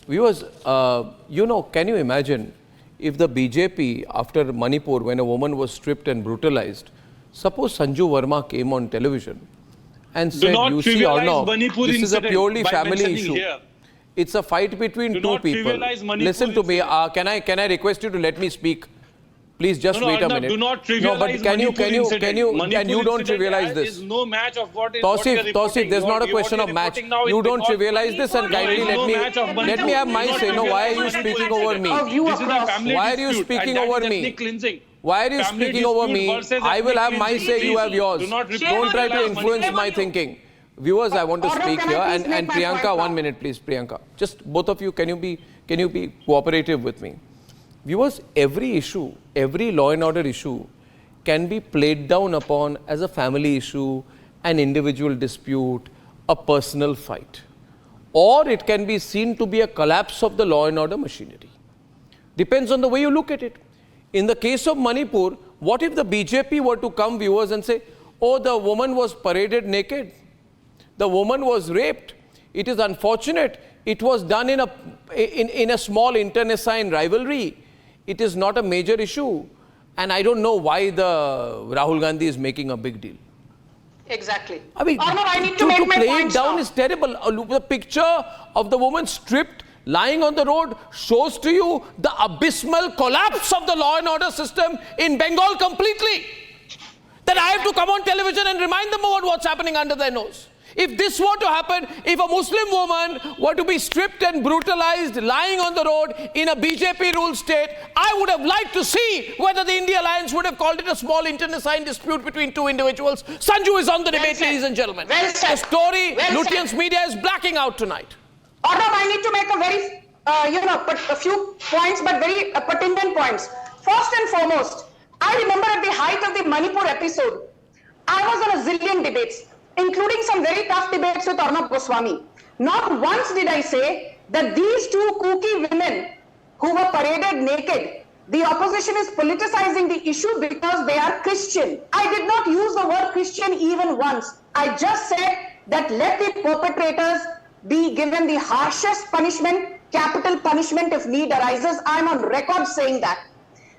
Viewers, can you imagine if the BJP, after Manipur, when a woman was stripped and brutalized, suppose Sanju Verma came on television and said, you see Arnav, this is a purely family issue. Here. It's a fight between two people. Listen to me. Can I request you to let me speak? Please just wait a minute. Do not trivialize but can you don't trivialize this? Is no match of what is Tausif, there's not a question of match. You don't trivialize this and kindly let me have my say. No, why are you speaking over me? Why are you speaking over me? Why are you speaking over me? I will have my say, you have yours. Don't try to influence my thinking. Viewers, I want to speak here, and Priyanka, 1 minute please, Priyanka. Just both of you, can you be cooperative with me? Viewers, every issue, every law and order issue can be played down upon as a family issue, an individual dispute, a personal fight. Or it can be seen to be a collapse of the law and order machinery. Depends on the way you look at it. In the case of Manipur, what if the BJP were to come, viewers, and say, oh, the woman was paraded naked. The woman was raped. It is unfortunate. It was done in a small internecine rivalry. It is not a major issue. And I don't know why the Rahul Gandhi is making a big deal. Exactly. I mean, I need to make my play point it down now. is terrible. The picture of the woman stripped, lying on the road, shows to you the abysmal collapse of the law and order system in Bengal completely. That I have to come on television and remind them about what's happening under their nose. If this were to happen, if a Muslim woman were to be stripped and brutalized, lying on the road in a BJP-ruled state, I would have liked to see whether the India Alliance would have called it a small internecine dispute between two individuals. Sanju is on the debate, ladies and gentlemen. The story, Lutyens media is blacking out tonight. Arnav, I need to make a very, a few points, but very pertinent points. First and foremost, I remember at the height of the Manipur episode, I was on a zillion debates, including some very tough debates with Arnab Goswami. Not once did I say that these two kooky women who were paraded naked, the opposition is politicizing the issue because they are Christian. I did not use the word Christian even once. I just said that let the perpetrators be given the harshest punishment, capital punishment if need arises. I'm on record saying that.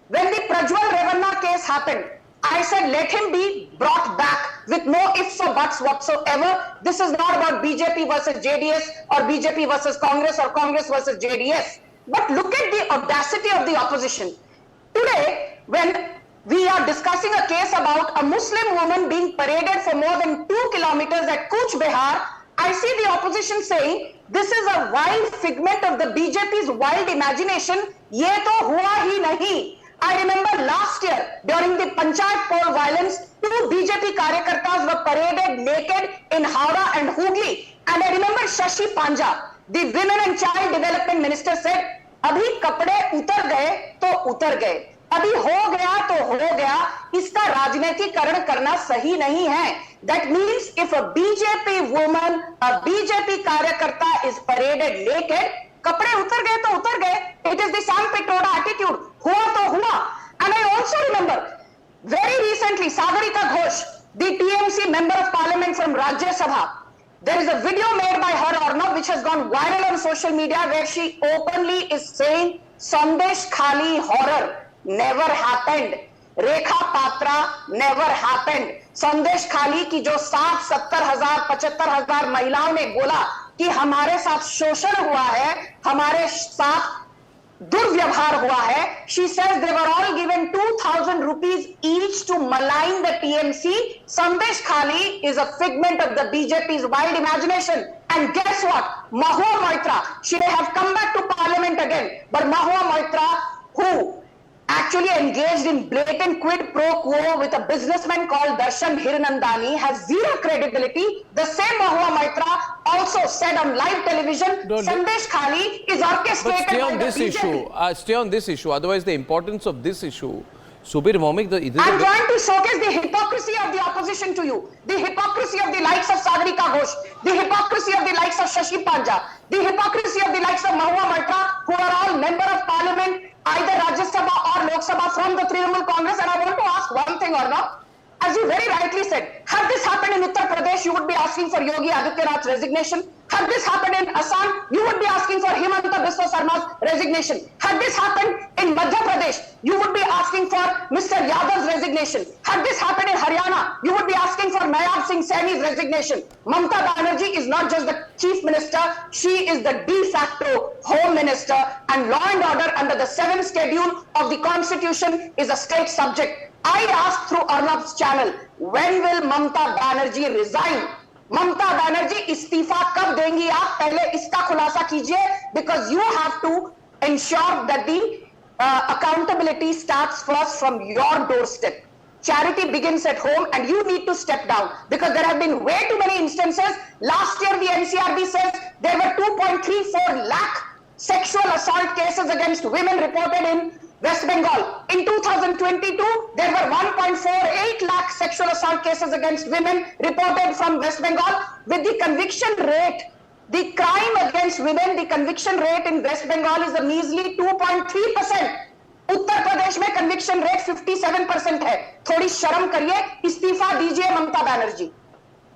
When the Prajwal Revanna case happened, I said let him be brought back with no ifs or buts whatsoever. This is not about BJP versus JDS or BJP versus Congress or Congress versus JDS. But look at the audacity of the opposition. Today, when we are discussing a case about a Muslim woman being paraded for more than 2 kilometers at Cooch Behar, I see the opposition saying this is a wild figment of the BJP's wild imagination. Ye to hua hi nahi. I remember last year during the Panchayat poll violence, 2 BJP karyakartas were paraded naked in Howrah and Hooghly. And I remember Shashi Panja, the Women and Child Development Minister, said, "Abhi kapde utar gaye to utar gaye. Abhi ho gaya to ho gaya. Iska rajnitikaran karna sahi nahi hai." That means if a BJP woman, a BJP karyakarta is paraded naked, kapde utar gaye to utar gaye. It is the Sam Pitroda attitude. Hua to hua. And I also remember, very recently, Sagarika Ghosh, the TMC Member of Parliament from Rajya Sabha, there is a video made by her, Arnav, which has gone viral on social media where she openly is saying, Sandesh Khali horror never happened. Rekha Patra never happened. Sandesh Khali की जो 60-70,000 75,000 महिलाओं ने बोला कि हमारे साथ शोषण हुआ है, हमारे साथ दुर्व्यवहार हुआ है. She says they were all given 2,000 rupees each to malign the TMC. Sandesh Khali is a figment of the BJP's wild imagination. And guess what? Mahua Moitra, she may have come back to parliament again, but Mahua Moitra, who actually engaged in blatant quid pro quo with a businessman called Darshan Hiranandani, has zero credibility. The same Mahua Moitra also said on live television, Sandesh Khali is orchestrated but stay on by this the issue. BJP. Stay on this issue. Otherwise, the importance of this issue. Subir Momik, I'm trying to showcase the hypocrisy of the opposition to you. The hypocrisy of the likes of Sagarika Ghosh. The hypocrisy of the likes of Shashi Panja. The hypocrisy of the likes of Mahua Moitra, who are all member of parliament, either Rajya Sabha or Lok Sabha from the Trinamool Congress. And I want to ask one thing, Arnav. As you very rightly said, had this happened in Uttar Pradesh, you would be asking for Yogi Adityanath's resignation. Had this happened in Assam, you would be asking for Himanta Biswa Mr. Sarma's resignation. Had this happened in Madhya Pradesh, you would be asking for Mr. Yadav's resignation. Had this happened in Haryana, you would be asking for Nayab Singh Saini's resignation. Mamata Banerjee is not just the chief minister, she is the de facto home minister, and law and order under the 7th schedule of the constitution is a state subject. I asked through Arnab's channel, when will Mamata Banerjee resign? Mamata Banerjee इस्तीफा कब देंगी आप, पहले इसका खुलासा कीजिए, because you have to ensure that the accountability starts first from your doorstep. Charity begins at home and you need to step down, because there have been way too many instances. Last year the NCRB says there were 2.34 lakh sexual assault cases against women reported in West Bengal. In 2022, there were 1.48 lakh sexual assault cases against women reported from West Bengal. With the conviction rate, the crime against women, the conviction rate in West Bengal is a measly 2.3%. Uttar Pradesh में conviction rate 57% है. थोड़ी शर्म करिए, इस्तीफा दीजिए ममता बनर्जी.